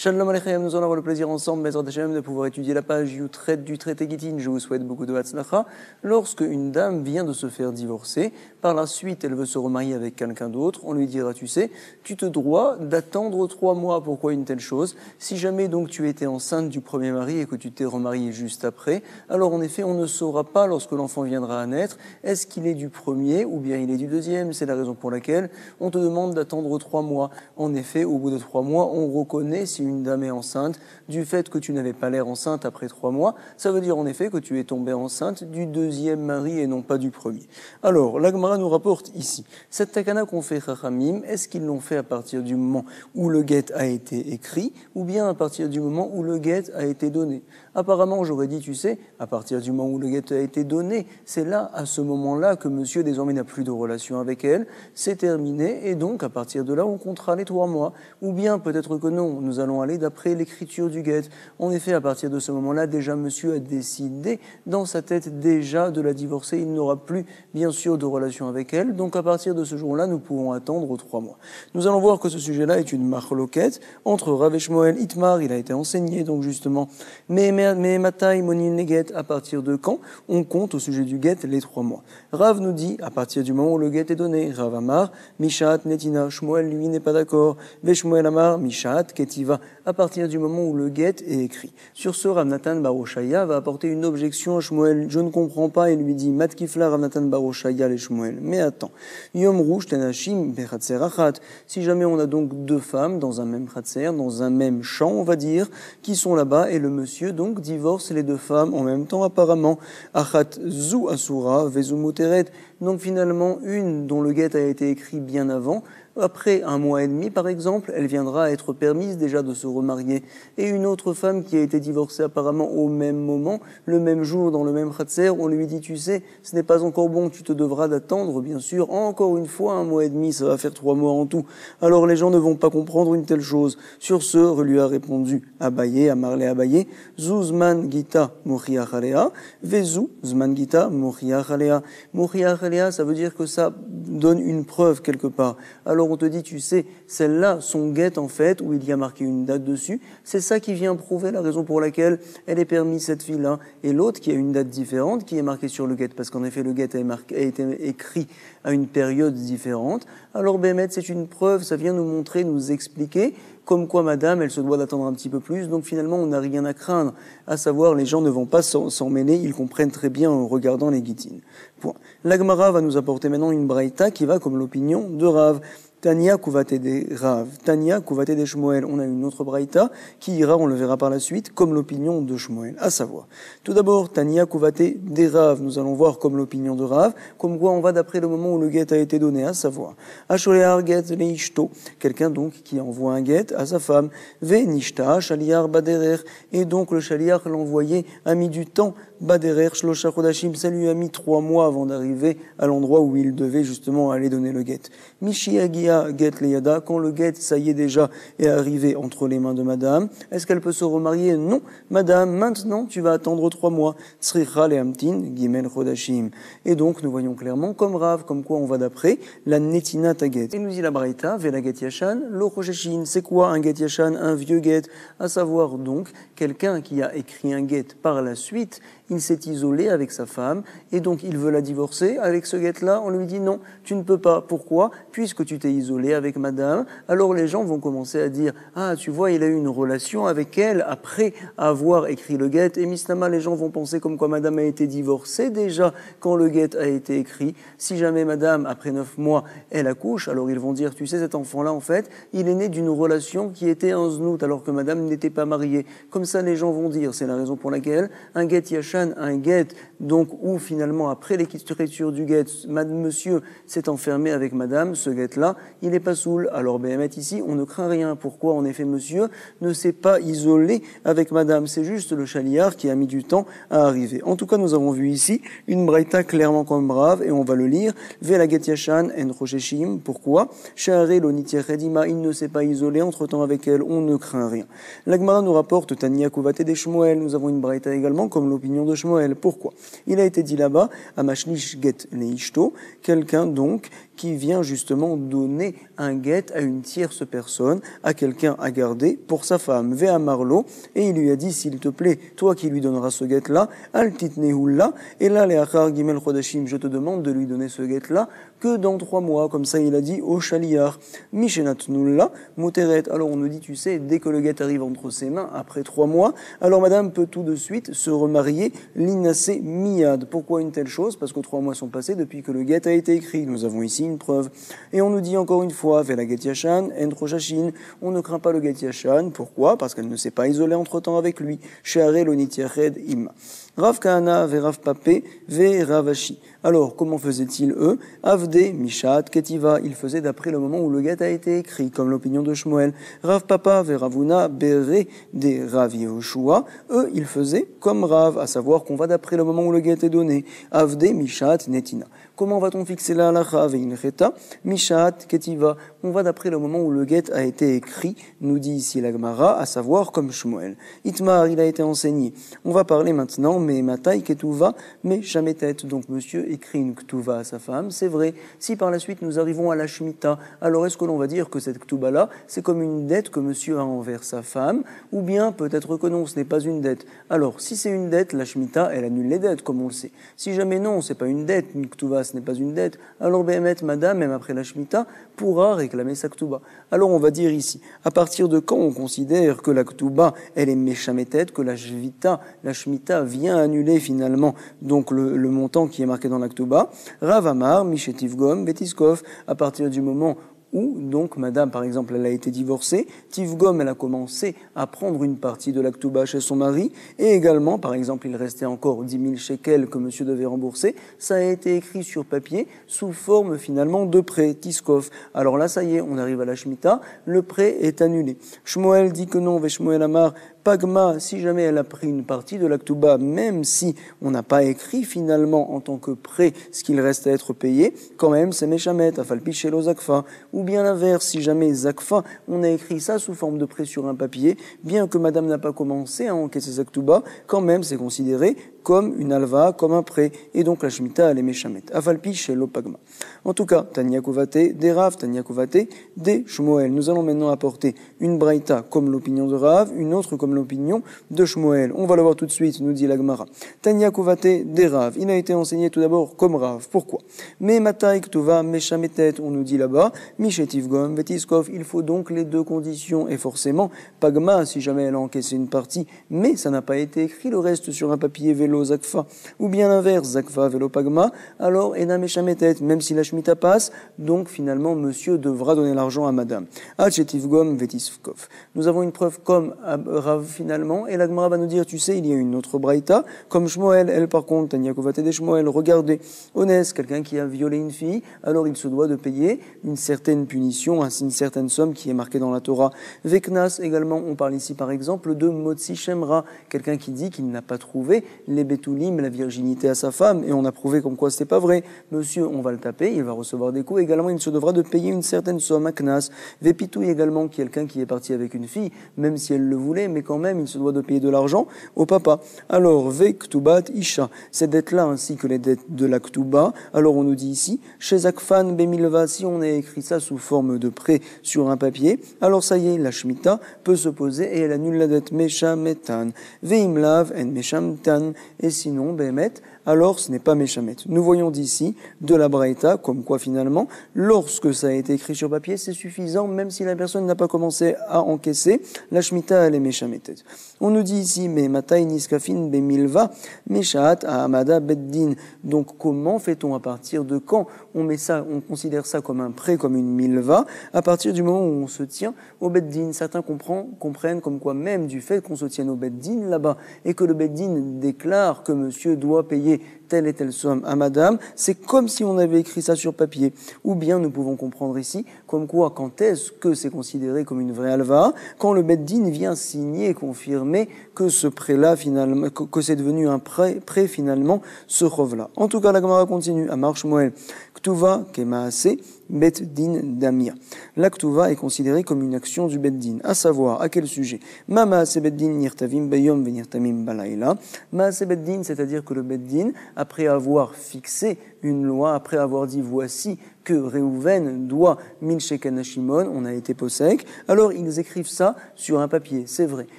Shalom Aleichem, nous allons avoir le plaisir ensemble, Bezrat Hashem, de pouvoir étudier la page Yutret du traité Gittin. Je vous souhaite beaucoup de Hatzlacha. Lorsque une dame vient de se faire divorcer, par la suite elle veut se remarier avec quelqu'un d'autre, on lui dira, tu sais, tu te dois d'attendre 3 mois. Pourquoi une telle chose? Si jamais donc tu étais enceinte du premier mari et que tu t'es remarié juste après, alors en effet on ne saura pas lorsque l'enfant viendra à naître, est-ce qu'il est du premier ou bien il est du deuxième. C'est la raison pour laquelle on te demande d'attendre 3 mois. En effet, au bout de 3 mois, on reconnaît si une dame est enceinte du fait que tu n'avais pas l'air enceinte après 3 mois. Ça veut dire en effet que tu es tombée enceinte du deuxième mari et non pas du premier. Alors, la Gemara nous rapporte ici, cette takana qu'on fait Chachamim, est-ce qu'ils l'ont fait à partir du moment où le guet a été écrit ou bien à partir du moment où le guet a été donné? Apparemment, j'aurais dit, tu sais, à partir du moment où le guet a été donné, c'est là, à ce moment-là, que monsieur désormais n'a plus de relation avec elle, c'est terminé, et donc à partir de là, on comptera les 3 mois. Ou bien, peut-être que non, nous allons aller d'après l'écriture du guet. En effet, à partir de ce moment-là, déjà monsieur a décidé dans sa tête déjà de la divorcer, il n'aura plus, bien sûr, de relation avec elle, donc à partir de ce jour-là, nous pouvons attendre 3 mois. Nous allons voir que ce sujet-là est une marloquette entre Rav et Shmuel Itmar, il a été enseigné, donc justement, mais Matai Monin Neget, à partir de quand on compte au sujet du guet les 3 mois. Rav nous dit à partir du moment où le guet est donné. Rav Amar, Mishat Netina, Shmuel lui n'est pas d'accord. Veshmuel Amar, Mishat Ketiva, à partir du moment où le guet est écrit. Sur ce, Rav Natan bar Oshaya va apporter une objection à Shmuel. Je ne comprends pas, et lui dit Matkifla Rav Natan bar Oshaya les Shmuel. Mais attends, Yom Rouge Tenashim Bechatser Achat. Si jamais on a donc 2 femmes dans un même Chatser, dans un même champ, on va dire, qui sont là-bas, et le monsieur donc divorce les 2 femmes en même temps apparemment. Achat zu asura vezu muteret. Donc finalement une dont le guet a été écrit bien avant, après 1 mois et demi par exemple, elle viendra être permise déjà de se remarier. Et une autre femme qui a été divorcée apparemment au même moment, le même jour dans le même khatser, on lui dit tu sais, ce n'est pas encore bon, tu te devras d'attendre bien sûr, encore une fois 1 mois et demi, ça va faire 3 mois en tout. Alors les gens ne vont pas comprendre une telle chose. Sur ce, lui a répondu Abaye, Amarle Abaye, Zuzman Gita Mochiach Alea, Vezu Zman Gita Mochiach Alea. Mochiach Alea, ça veut dire que ça donne une preuve quelque part. Alors on te dit, tu sais, celle-là, son guet en fait, où il y a marqué une date dessus, c'est ça qui vient prouver la raison pour laquelle elle est permise cette fille-là. Et l'autre qui a une date différente, qui est marquée sur le guet, parce qu'en effet le guet a été écrit à une période différente. Alors Bémet, c'est une preuve, ça vient nous montrer, nous expliquer comme quoi madame, elle se doit d'attendre un petit peu plus, donc finalement on n'a rien à craindre, à savoir les gens ne vont pas s'en mêler, ils comprennent très bien en regardant les guitines. Point. La Gemara va nous apporter maintenant une braïta qui va comme l'opinion de Rav. Tania Kouvate des Rav, Tania Kouvate des Shmuel. On a une autre braïta qui ira, on le verra par la suite, comme l'opinion de Shmuel. À savoir, tout d'abord, Tania Kouvate des Rav. Nous allons voir comme l'opinion de Rav, comme quoi on va d'après le moment où le guet a été donné, à savoir, Asholear get leishto, quelqu'un donc qui envoie un guet à sa femme, Ve nishta shaliar baderer, et donc le shaliar l'envoyé a mis du temps, baderer shlosha chodashim, ça lui a mis 3 mois avant d'arriver à l'endroit où il devait justement aller donner le guet. Mishiagia get leyada, quand le guet, ça y est déjà, est arrivé entre les mains de madame, est-ce qu'elle peut se remarier? Non. Madame, maintenant, tu vas attendre 3 mois. Tsricha lehamtin, gimel chodashim. Et donc, nous voyons clairement, comme Rav, comme quoi on va d'après, la netina taget. Et nous dit la braïta, vela get yashan, lo chosheshin. C'est quoi un get yashan? Un vieux guet. À savoir donc, quelqu'un qui a écrit un guet par la suite, il s'est isolé avec sa femme, et donc il veut la divorcer. Avec ce guet-là, on lui dit non, tu ne peux pas. Pourquoi? Puisque tu t'es isolé avec madame, alors les gens vont commencer à dire « Ah, tu vois, il a eu une relation avec elle après avoir écrit le guet. » Et Misnama, les gens vont penser comme quoi madame a été divorcée déjà quand le guet a été écrit. Si jamais madame, après 9 mois, elle accouche, alors ils vont dire « Tu sais, cet enfant-là, en fait, il est né d'une relation qui était un znout, alors que madame n'était pas mariée. » Comme ça, les gens vont dire. C'est la raison pour laquelle un guet yachan, un guet, donc où finalement, après l'écriture du guet, monsieur s'est enfermé avec madame, ce guet-là, il n'est pas saoul. Alors Béhémet ici, on ne craint rien. Pourquoi? En effet, monsieur ne s'est pas isolé avec madame. C'est juste le chaliard qui a mis du temps à arriver. En tout cas, nous avons vu ici une braïta clairement comme brave, et on va le lire. Vela get yashan en rosheshim. Pourquoi? Sha'are lo nitier redima, il ne s'est pas isolé entre-temps avec elle, on ne craint rien. L'Agmara nous rapporte Tania Kouvate des Shmuel. Nous avons une braïta également comme l'opinion de Shmuel. Pourquoi? Il a été dit là-bas, à Mashlish get leishto, quelqu'un donc qui vient justement donner un guet à une tierce personne, à quelqu'un à garder pour sa femme. Vea Marlo, et il lui a dit, s'il te plaît, toi qui lui donneras ce guet-là, al titnehulla, et là, leachar gimel chodashim, je te demande de lui donner ce guet-là que dans 3 mois, comme ça il a dit au chaliar. Mishenatnulla, muteret. Alors on nous dit, tu sais, dès que le guet arrive entre ses mains, après 3 mois, alors madame peut tout de suite se remarier, l'inase miyad. Pourquoi une telle chose? Parce que 3 mois sont passés depuis que le guet a été écrit. Nous avons ici une preuve. Et on nous dit encore une fois, vela get yashan, entroshashin, on ne craint pas le get yashan. Pourquoi? Parce qu'elle ne s'est pas isolée entre-temps avec lui. Sheare lonitiached im. Rav Kahana ve Rav Papé ve Ravashi. Alors, comment faisaient-ils eux? Avde, Mishat, Ketiva, ils faisaient d'après le moment où le guet a été écrit, comme l'opinion de Shmuel. Rav Papa ve Ravuna Bere de Rav Yehoshua, eux, ils faisaient comme Rav, à savoir qu'on va d'après le moment où le guet est donné. Avde, Mishat, Netina. Comment va-t-on fixer la halacha ve'incheta? Mishat, Ketiva. On va d'après le moment où le guet a été écrit, nous dit ici la Gemara, à savoir comme Shmuel. Itmar, il a été enseigné. On va parler maintenant, mais matai ketuva, mais jamais tête. Donc monsieur écrit une ktuva à sa femme, c'est vrai. Si par la suite nous arrivons à la shmita, alors est-ce que l'on va dire que cette ktuba-là, c'est comme une dette que monsieur a envers sa femme, ou bien peut-être que non, ce n'est pas une dette. Alors, si c'est une dette, la shmita, elle annule les dettes, comme on le sait. Si jamais non, c'est pas une dette, une ktuva, ce n'est pas une dette, alors Béhémet, madame, même après la shmita, pourra réclamer sa ktuba. Alors on va dire ici, à partir de quand on considère que la ktuba, elle est méchamétet, que la shmita vient annuler finalement donc le montant qui est marqué dans la ktuba. Rav Amar, Mishetivgom, Betiskov, à partir du moment où, donc, madame, par exemple, elle a été divorcée, Tivgom, elle a commencé à prendre une partie de la ktuba chez son mari, et également, par exemple, il restait encore 10 000 shekels que monsieur devait rembourser, ça a été écrit sur papier, sous forme, finalement, de prêt, Tiskov. Alors là, ça y est, on arrive à la Shemitah, le prêt est annulé. Shmuel dit que non, Shmuel Amar, Pagma, si jamais elle a pris une partie de la ktuba, même si on n'a pas écrit finalement en tant que prêt ce qu'il reste à être payé, quand même c'est méchamet, afalpi shelo zakfa. Ou bien l'inverse, si jamais zakfa, on a écrit ça sous forme de prêt sur un papier, bien que madame n'a pas commencé à encaisser sa ktuba, quand même c'est considéré comme une alva, comme un prêt, et donc la shemitah elle est méchamet. Afalpi shelo pagma. En tout cas, Tanya Kovate, des Rav, Tanya Kovate, des Shmuel. Nous allons maintenant apporter une braïta comme l'opinion de Rav, une autre comme l'opinion de Shmuel. On va le voir tout de suite, nous dit la Gemara. Tanya Kovate, des Rav. Il a été enseigné tout d'abord comme Rav. Pourquoi? Mais Matai Ktuva, Meshametet, on nous dit là-bas, Mishetivgom, Vetiskov, il faut donc les deux conditions, et forcément, Pagma, si jamais elle a encaissé une partie, mais ça n'a pas été écrit, le reste sur un papier vélo Zakfa, ou bien l'inverse, Zakfa, vélo Pagma, alors Ena Meshametet, même si la Shemitah passe, donc finalement, monsieur devra donner l'argent à madame. Hachetivgom, Vetiskov. Nous avons une preuve comme Rav finalement, et la Gemara va nous dire, tu sais, il y a une autre braïta, comme Shmuel, elle par contre, Tanya Kovate de Shmuel, regardez, Onès, quelqu'un qui a violé une fille, alors il se doit de payer une certaine punition, une certaine somme qui est marquée dans la Torah. Veknas également, on parle ici par exemple de Motsi Shemra, quelqu'un qui dit qu'il n'a pas trouvé les Betulim, la virginité à sa femme, et on a prouvé comme quoi c'est pas vrai. Monsieur, on va le taper, il va recevoir des coups, également il se devra de payer une certaine somme à Knas. Vepitou également, quelqu'un qui est parti avec une fille, même si elle le voulait, mais quand même il se doit de payer de l'argent au papa. Alors, Ve Ktubat Isha, ces dettes-là ainsi que les dettes de la Ktuba, alors on nous dit ici, chez Akfan Bemilva, si on a écrit ça sous forme de prêt sur un papier, alors ça y est, la Shemitah peut se poser et elle annule la dette Meshametan. Veimlav en Meshamtan, et sinon, Behemet, alors ce n'est pas Meshamet. Nous voyons d'ici de la Braïta, comme quoi finalement, lorsque ça a été écrit sur papier, c'est suffisant, même si la personne n'a pas commencé à encaisser, la Shemitah elle est Meshametet. On nous dit ici, mais Matai Niskafin Bemilva, Meshaat Ahamada Beddin. Donc comment fait-on, à partir de quand on met ça, on considère ça comme un prêt, comme une milva, à partir du moment où on se tient au Beddin. Certains comprennent comme quoi même du fait qu'on se tienne au Beddin là-bas, et que le Beddin déclare que monsieur doit payer telle et telle somme à madame, c'est comme si on avait écrit ça sur papier. Ou bien nous pouvons comprendre ici, comme quoi, quand est-ce que c'est considéré comme une vraie alva? Quand le Beddin vient signer et confirmer que ce prêt-là, finalement, que c'est devenu un prêt finalement, ce rov-là. En tout cas, la Gemara continue, à Marche Moël. Ktuva, Kemaase, Bet Din Damia. L'Aktuva est considérée comme une action du Bet Din, à savoir, à quel sujet? Ma Maase Bet Din Nirtavim Bayom Venirtamim Balayla. Maase Bet Din, c'est-à-dire que le Bet Din, après avoir fixé une loi, après avoir dit voici que Réhouven doit Milsheken Shimon, on a été possèque, alors ils écrivent ça sur un papier, c'est vrai.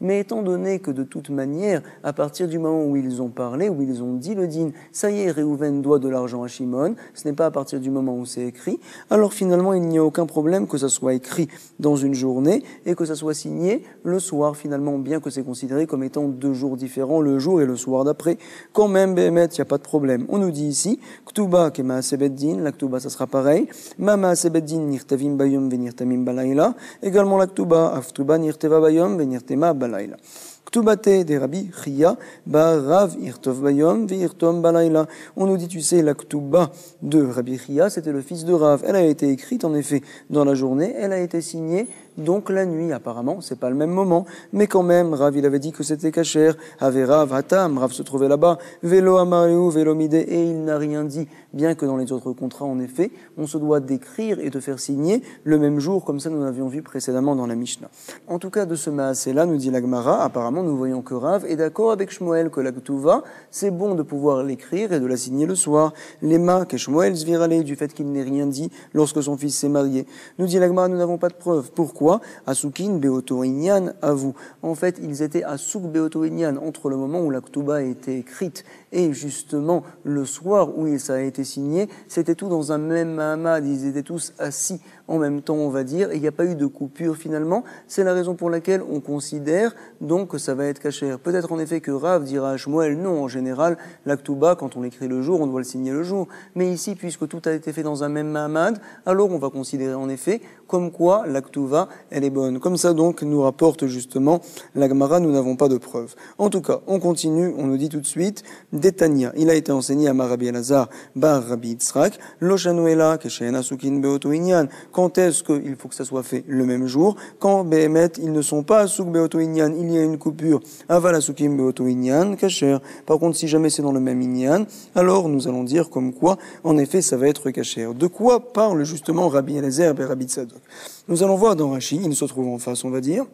Mais étant donné que de toute manière, à partir du moment où ils ont parlé, où ils ont dit le din, ça y est, Réhouven doit de l'argent à Shimon, ce n'est pas à partir du moment où c'est écrit, alors finalement il n'y a aucun problème que ça soit écrit dans une journée et que ça soit signé le soir finalement, bien que c'est considéré comme étant 2 jours différents, le jour et le soir d'après. Quand même, Béhémet, il n'y a pas de problème. On nous dit ici, Ktuba kema sebeddin, la Ktuba ça sera pareil, Mama sebeddin nirtavim bayom venirtamim balayla, également la Ktuba, Aftuba nirteva bayom venirtema balayla. Ktubate de Rabbi Chia, Rav Irtov Bayom, Virtom Balayla. On nous dit, tu sais, la Ktuba de Rabbi Chia, c'était le fils de Rav. Elle a été écrite, en effet, dans la journée. Elle a été signée, donc la nuit. Apparemment, c'est pas le même moment. Mais quand même, Rav, il avait dit que c'était kasher. Ave Rav Hatam, Rav se trouvait là-bas. Velo Amareu, Velo Mide, et il n'a rien dit. Bien que dans les autres contrats, en effet, on se doit d'écrire et de faire signer le même jour, comme ça nous l'avions vu précédemment dans la Mishnah. En tout cas, de ce Maasé-là, nous dit la Gemara, apparemment, nous voyons que Rav est d'accord avec Shmuel que la Ktuva, c'est bon de pouvoir l'écrire et de la signer le soir. Lema, que Shmuel zvirale, du fait qu'il n'ait rien dit lorsque son fils s'est marié. Nous dit la Gemara, nous n'avons pas de preuve. Pourquoi? Asukin beoto inyan, à vous. En fait, ils étaient à souk beoto inyan, entre le moment où la Ktuba a été écrite et justement le soir où ça a été signé, c'était tout dans un même mahamad, ils étaient tous assis en même temps, on va dire, et il n'y a pas eu de coupure finalement. C'est la raison pour laquelle on considère donc que ça va être kasher. Peut-être en effet que Rav dira à Shmuel, non, en général, l'Aktuba, quand on l'écrit le jour, on doit le signer le jour. Mais ici, puisque tout a été fait dans un même mahamad, alors on va considérer en effet comme quoi l'Aktuva, elle est bonne. Comme ça donc, nous rapporte justement la Gemara, nous n'avons pas de preuves. En tout cas, on continue, on nous dit tout de suite, Détania, il a été enseigné à Rabbi Elazar, Bar Rabbi Yitzhak, Lochanuela, Keshen Asukin Beoto Inyan. Quand est-ce qu'il faut que ça soit fait le même jour? Quand Behemet, ils ne sont pas Asuk Beoto Inyan, il y a une coupure, Aval Asukim Beoto Inyan, Kasher. Par contre, si jamais c'est dans le même Inyan, alors nous allons dire comme quoi, en effet, ça va être Kasher. De quoi parle justement Rabbi Elazar et Rabbi Tzadok? Nous allons voir dans Rashi, il se trouve en face, on va dire.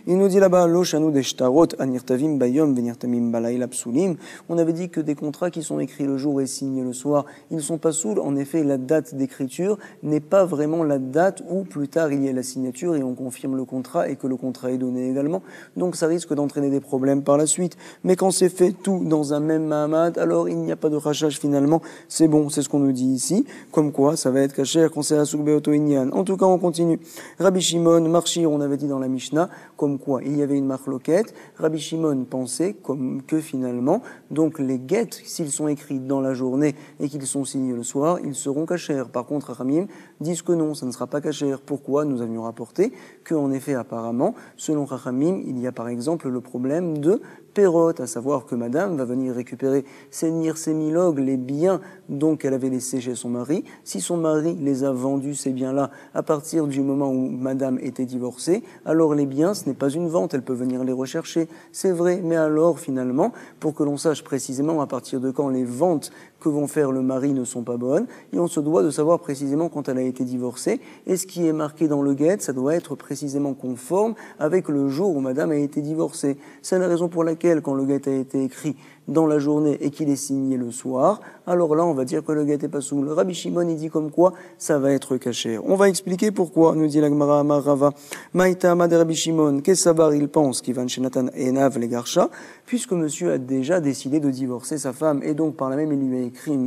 Il nous dit là-bas, Lo shanu de shtarot anirtavim bayom venirtamim balayla psulim. On avait dit que des contrats qui sont écrits le jour et signés le soir, ils ne sont pas souls. En effet, la date d'écriture n'est pas vraiment la date où plus tard il y a la signature et on confirme le contrat et que le contrat est donné également. Donc ça risque d'entraîner des problèmes par la suite. Mais quand c'est fait tout dans un même mahamad, alors il n'y a pas de rachage finalement. C'est bon, c'est ce qu'on nous dit ici. Comme quoi, ça va être kasher quand c'est asuk beoto inyan. En tout cas, on continue. Rabbi Shimon, Marchir, on avait dit dans la Mishnah, comme quoi il y avait une marloquette. Rabbi Shimon pensait comme que finalement, donc les guettes, s'ils sont écrits dans la journée et qu'ils sont signés le soir, ils seront kasher. Par contre, Ramim disent que non, ça ne sera pas kasher. Pourquoi? Nous avions rapporté qu'en effet, apparemment, selon Chachamim, il y a par exemple le problème de Perot, à savoir que madame va venir récupérer ses milogues, les biens donc qu'elle avait laissés chez son mari. Si son mari les a vendus, ces biens-là, à partir du moment où madame était divorcée, alors les biens, ce n'est pas une vente, elle peut venir les rechercher. C'est vrai, mais alors finalement, pour que l'on sache précisément à partir de quand les ventes que vont faire le mari ne sont pas bonnes, et on se doit de savoir précisément quand elle a été divorcée, et ce qui est marqué dans le guet, ça doit être précisément conforme avec le jour où madame a été divorcée. C'est la raison pour laquelle, quand le guet a été écrit dans la journée et qu'il est signé le soir, alors là, on va dire que le guet est pas soul. Rabbi Shimon, il dit comme quoi ça va être kasher. On va expliquer pourquoi, nous dit la Gemara Amar Rava. Maïta Amad Rabbi Shimon, Kesavar, il pense qu'Ivan Shenatan Enav les Garsha, puisque monsieur a déjà décidé de divorcer sa femme, et donc par là même, il lui a écrit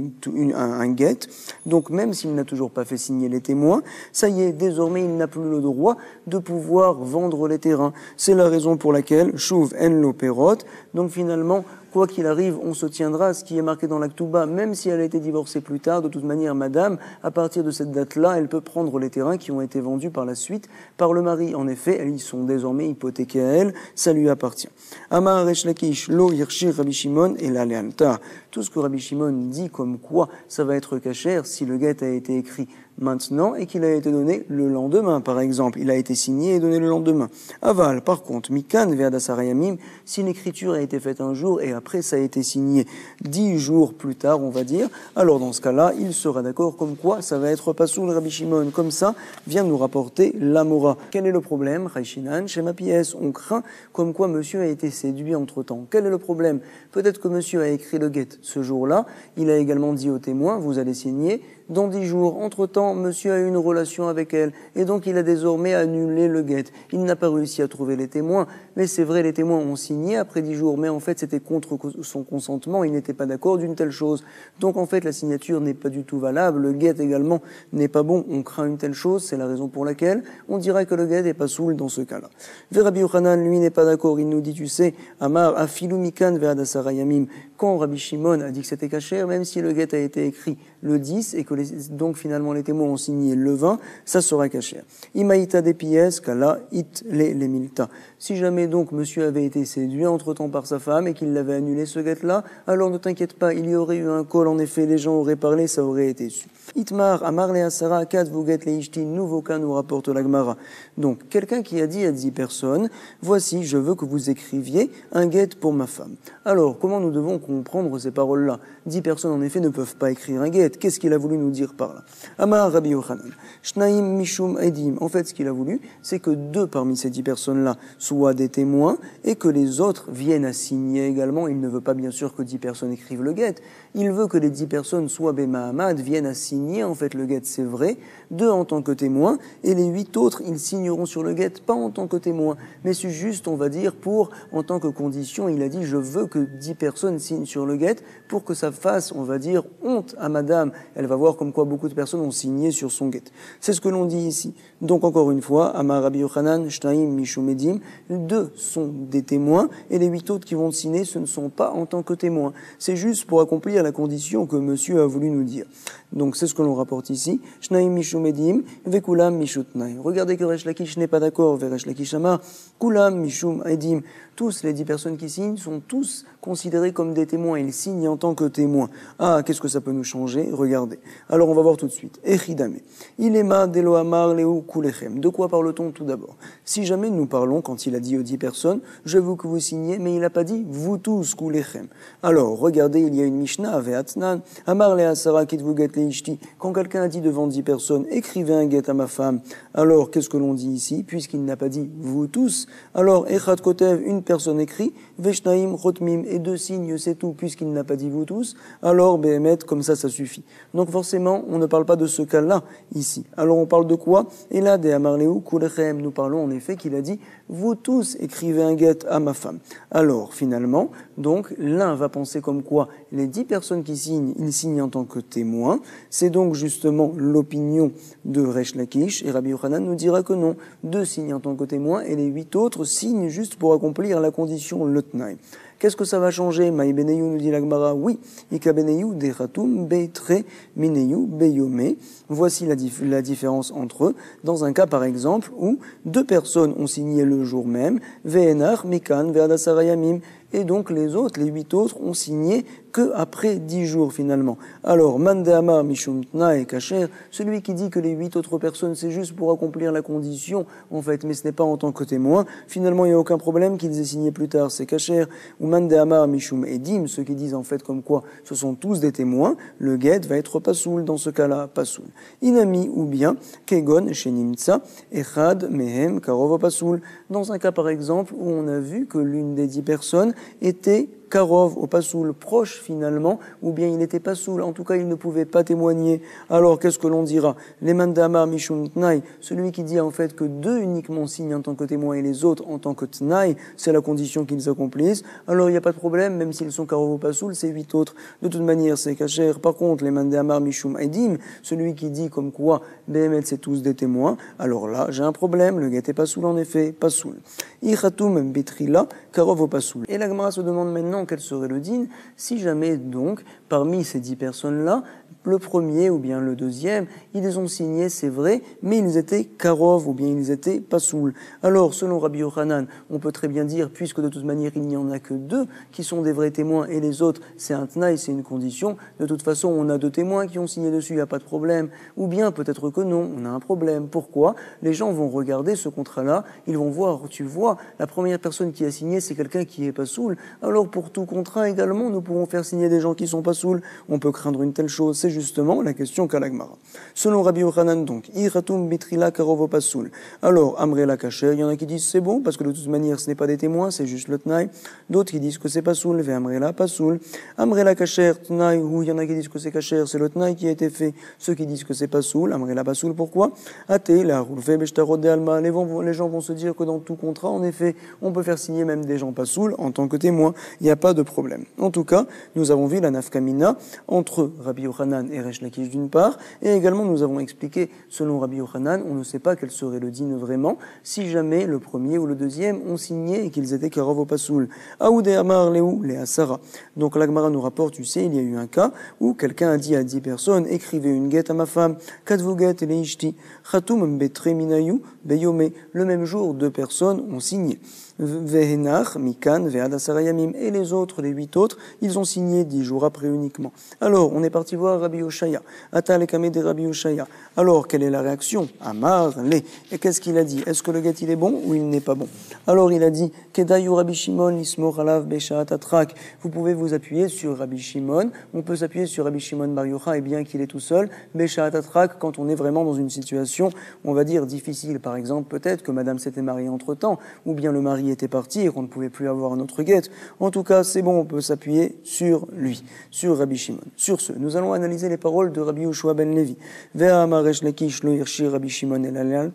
un guet. Donc même s'il n'a toujours pas fait signer les témoins, ça y est, désormais, il n'a plus le droit de pouvoir vendre les terrains. C'est la raison pour laquelle, Shuv Enlo Perot, donc finalement, quoi qu'il arrive, on se tiendra à ce qui est marqué dans l'Aktuba, même si elle a été divorcée plus tard. De toute manière, madame, à partir de cette date-là, elle peut prendre les terrains qui ont été vendus par la suite par le mari. En effet, ils sont désormais hypothéqués à elle, ça lui appartient. Amar Resh Lakish, Lo Yirshir Rabbi Shimon et la Lealta. Tout ce que Rabbi Shimon dit comme quoi ça va être kasher si le guet a été écrit maintenant et qu'il a été donné le lendemain, par exemple. Il a été signé et donné le lendemain. Aval, par contre, mikan ve'adasarayamim, si l'écriture a été faite un jour et après ça a été signé 10 jours plus tard, on va dire, alors dans ce cas-là, il sera d'accord comme quoi ça va être pasoul Rabbi Shimon. Comme ça, vient nous rapporter l'Amora. Quel est le problème? Chayshinan, chez ma pièce, on craint comme quoi monsieur a été séduit entre-temps. Quel est le problème? Peut-être que monsieur a écrit le guet ce jour-là, il a également dit au témoin, vous allez signer dans 10 jours. Entre-temps, monsieur a eu une relation avec elle et donc il a désormais annulé le guet. Il n'a pas réussi à trouver les témoins, mais c'est vrai, les témoins ont signé après 10 jours, mais en fait c'était contre son consentement, il n'était pas d'accord d'une telle chose. Donc en fait la signature n'est pas du tout valable, le guet également n'est pas bon, on craint une telle chose, c'est la raison pour laquelle on dira que le guet n'est pas soul dans ce cas-là. Rabbi Yochanan, lui, n'est pas d'accord, il nous dit, tu sais, Amar afilu mikan ve'adasarayamim, quand Rabbi Shimon a dit que c'était kasher, même si le guet a été écrit le 10 et que donc finalement les témoins ont signé le 20, ça sera kasher. Imaïta des pièces, kala it les milta. Si jamais donc monsieur avait été séduit entre-temps par sa femme et qu'il l'avait annulé ce guet-là, alors ne t'inquiète pas, il y aurait eu un col, en effet, les gens auraient parlé, ça aurait été su. Itmar, Amar le Asara, Kat Vuget le Ishti, nouveau cas nous rapporte la Gemara. Donc, quelqu'un qui a dit à 10 personnes, voici, je veux que vous écriviez un guet pour ma femme. Alors, comment nous devons comprendre ces paroles-là? 10 personnes, en effet, ne peuvent pas écrire un guet. Qu'est-ce qu'il a voulu nous dire par là? Amar Rabbi Yochanan, Shnaim Mishum Edim. En fait, ce qu'il a voulu, c'est que 2 parmi ces 10 personnes-là soient des témoins et que les autres viennent à signer également. Il ne veut pas, bien sûr, que 10 personnes écrivent le guet. Il veut que les 10 personnes, soit Bemahamad, viennent à signer, en fait, le guet, c'est vrai, 2 en tant que témoins, et les 8 autres, ils signeront sur le guet, pas en tant que témoins, mais c'est juste, on va dire, pour, en tant que condition, il a dit, je veux que 10 personnes signent sur le guet, pour que ça fasse, on va dire, honte à madame. Elle va voir comme quoi beaucoup de personnes ont signé sur son guet. C'est ce que l'on dit ici. Donc, encore une fois, Amar Rabbi Yochanan, Shtaim, Mishum Edim, 2 sont des témoins, et les 8 autres qui vont signer, ce ne sont pas en tant que témoins. C'est juste pour accomplir la condition que monsieur a voulu nous dire. Donc, c'est ce que l'on rapporte ici. Shnaim Mishum Edim, Vekulam Mishutnai. Regardez que Resh Lakish n'est pas d'accord, Resh Lakish Amar, Kulam Mishum Edim. Tous les 10 personnes qui signent sont tous considérés comme des témoins. Ils signent en tant que témoins. Ah, qu'est-ce que ça peut nous changer? Regardez. Alors, on va voir tout de suite. Echidame. Ilema delo amar leu kulechem. De quoi parle-t-on tout d'abord? Si jamais nous parlons, quand il a dit aux 10 personnes, je veux que vous signiez, mais il n'a pas dit vous tous kulechem. Alors, regardez, il y a une Mishnah, ve'atnan, amar le asara kitvuget le ishti. Quand quelqu'un a dit devant 10 personnes, écrivez un guet à ma femme. Alors, qu'est-ce que l'on dit ici? Puisqu'il n'a pas dit vous tous. Alors, echad kotev, une personne écrit, veshnaim rotmim, et 2 signes, c'est tout, puisqu'il n'a pas dit vous tous, alors behemet, comme ça suffit. Donc forcément, on ne parle pas de ce cas-là ici. Alors on parle de quoi? Et là, de amarleu kulechem, nous parlons en effet qu'il a dit, vous tous écrivez un guet à ma femme. Alors finalement, donc l'un va penser comme quoi les 10 personnes qui signent, ils signent en tant que témoins. C'est donc justement l'opinion de Resh Lakish, et Rabbi Yochanan nous dira que non, 2 signent en tant que témoins, et les 8 autres signent juste pour accomplir la condition le tnaï. Qu'est-ce que ça va changer? Maï beneyu, nous dit la Gemara. Oui, ika beneyu dechatum beitre mineyu beyome. Voici la différence entre eux. Dans un cas, par exemple, où 2 personnes ont signé le jour même, ve'enach mikan ve'adasarayamim, et donc les autres, les 8 autres, ont signé que après 10 jours finalement. Alors, Mandama Mishum Tnae Kasher, celui qui dit que les 8 autres personnes, c'est juste pour accomplir la condition, en fait, mais ce n'est pas en tant que témoin, finalement, il n'y a aucun problème qu'ils aient signé plus tard, c'est Kasher. Ou Mandama Mishum Edim, ceux qui disent en fait comme quoi ce sont tous des témoins, le guet va être pasoul dans ce cas-là, pasoul. Inami ou bien Kegon Shenimtsa Echad Mehem Karov pasoul. Dans un cas par exemple où on a vu que l'une des 10 personnes était Karov au pasoul, proche finalement, ou bien il n'était pas soul, en tout cas il ne pouvait pas témoigner. Alors qu'est-ce que l'on dira? Les mandama mishum tnaï, celui qui dit en fait que 2 uniquement signent en tant que témoins et les autres en tant que tnaï, c'est la condition qu'ils accomplissent, alors il n'y a pas de problème, même s'ils sont Karov au pasoul, c'est 8 autres. De toute manière c'est kasher. Par contre les mandama mishum edim, celui qui dit comme quoi Behemet c'est tous des témoins, alors là j'ai un problème, le guet est pas soul en effet, pas soul. Ichatum bitrila Karov au pasoul. Et la Gemara se demande maintenant Maintenant, quel serait le din si jamais donc, parmi ces 10 personnes-là, le premier ou bien le deuxième, ils les ont signés, c'est vrai, mais ils étaient karov ou bien ils étaient pasoul. Alors, selon Rabbi Yochanan, on peut très bien dire, puisque de toute manière il n'y en a que 2 qui sont des vrais témoins et les autres, c'est un tnaï, c'est une condition, de toute façon on a 2 témoins qui ont signé dessus, il n'y a pas de problème. Ou bien peut-être que non, on a un problème. Pourquoi? Les gens vont regarder ce contrat-là, ils vont voir, tu vois, la première personne qui a signé, c'est quelqu'un qui est pasoul. Alors pour tout contrat également, nous pouvons faire signer des gens qui sont pasoul. On peut craindre une telle chose, c'est justement la question qu'a la Gemara. Selon Rabbi Yochanan donc, Iratum bitrila karovo pasoul. Alors, Amrela kacher, il y en a qui disent c'est bon, parce que de toute manière ce n'est pas des témoins, c'est juste le tnaï. D'autres qui disent que c'est pasoul, ve Amrela pasoul. Amrela kacher, tnaï, ou il y en a qui disent que c'est kacher, c'est le tnaï qui a été fait. Ceux qui disent que c'est pasoul, Amrela pasoul, pourquoi? Até, la roulfe beshtarot de alma. Les gens vont se dire que dans tout contrat, en effet, on peut faire signer même des gens pasoul en tant que témoins. Il n'y a pas de problème. En tout cas, nous avons vu la nafkamina entre Rabbi Yochanan et Resh Lakish d'une part, et également nous avons expliqué, selon Rabbi Yochanan, on ne sait pas quel serait le din vraiment, si jamais le premier ou le deuxième ont signé et qu'ils étaient karov au pasoul. Aoudé Amar Léou, les Asara. Donc la Gemara nous rapporte, tu sais, il y a eu un cas où quelqu'un a dit à 10 personnes, écrivez une guette à ma femme, katvu guette et ishti, chatoum betre minayu, beyome. Le même jour, 2 personnes ont signé. Vehenach, Mikan, Ve'adasarayamim, et les autres, les 8 autres, ils ont signé 10 jours après uniquement. Alors, on est parti voir Rabbi Yoshaya, Atal Ekame de Rabbi Yoshaya. Alors, quelle est la réaction? Amar, les. Et qu'est-ce qu'il a dit? Est-ce que le gâte il est bon ou il n'est pas bon? Alors, il a dit, Kedayu Rabbi Shimon, Lismor Alav, Beshaat Atrak. Vous pouvez vous appuyer sur Rabbi Shimon, on peut s'appuyer sur Rabbi Shimon Bar Yochai, et bien qu'il est tout seul, Beshaat Atrak, quand on est vraiment dans une situation, on va dire, difficile. Par exemple, peut-être que madame s'était mariée entre-temps, ou bien le mari était parti et qu'on ne pouvait plus avoir un autre guette. En tout cas, c'est bon, on peut s'appuyer sur lui, sur Rabbi Shimon. Sur ce, nous allons analyser les paroles de Rabbi Yoshua ben Levi. Rabbi Shimon el.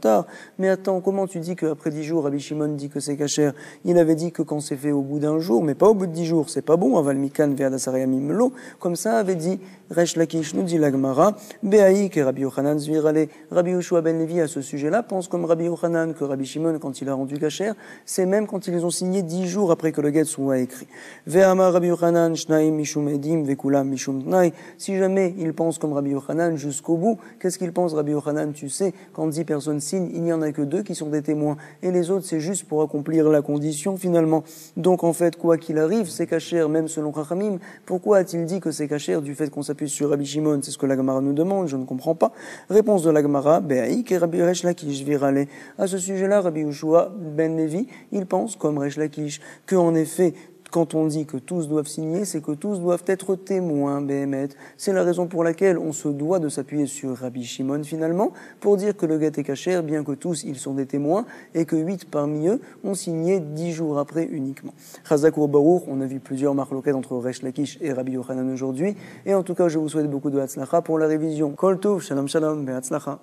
Mais attends, comment tu dis qu'après 10 jours, Rabbi Shimon dit que c'est kasher? Il avait dit que quand c'est fait au bout d'un jour, mais pas au bout de 10 jours, c'est pas bon. Aval mikan ve'adasarayamim lo. Comme ça avait dit Resh Lakish, nous dit la Gemara, Be'aïk et Rabbi Yochanan zvirale. Rabbi Yoshua ben Levi à ce sujet-là pense comme Rabbi Yochanan que Rabbi Shimon, quand il a rendu kasher, c'est même quand ils ont signé 10 jours après que le guet soit écrit. Ve'amar Rabbi Yochanan shnaim mishum edim ve'kulam mishum tnai. Si jamais il pense comme Rabbi Yochanan jusqu'au bout, qu'est-ce qu'il pense Rabbi Yochanan? Tu sais, quand 10 personnes signent, il n'y en a que 2 qui sont des témoins. Et les autres, c'est juste pour accomplir la condition finalement. Donc en fait, quoi qu'il arrive, c'est kasher, même selon Chachamim. Pourquoi a-t-il dit que c'est kasher du fait qu'on s'appuie sur Rabbi Shimon? C'est ce que la Gemara nous demande, je ne comprends pas. Réponse de la Gemara, Be'aïk et Rabbi Resh Lakish virale. À ce sujet-là, Rabbi Yoshua ben Levi, il pense comme Resh Lakish, que en effet, quand on dit que tous doivent signer, c'est que tous doivent être témoins, Béhémet. C'est la raison pour laquelle on se doit de s'appuyer sur Rabbi Shimon finalement, pour dire que le guet est kasher, bien que tous ils sont des témoins, et que 8 parmi eux ont signé 10 jours après uniquement. Chazakou Baruch, on a vu plusieurs marloquettes entre Resh Lakish et Rabbi Yochanan aujourd'hui, et en tout cas je vous souhaite beaucoup de hatzlacha pour la révision. Kol tov, shalom shalom, be'hatzlacha.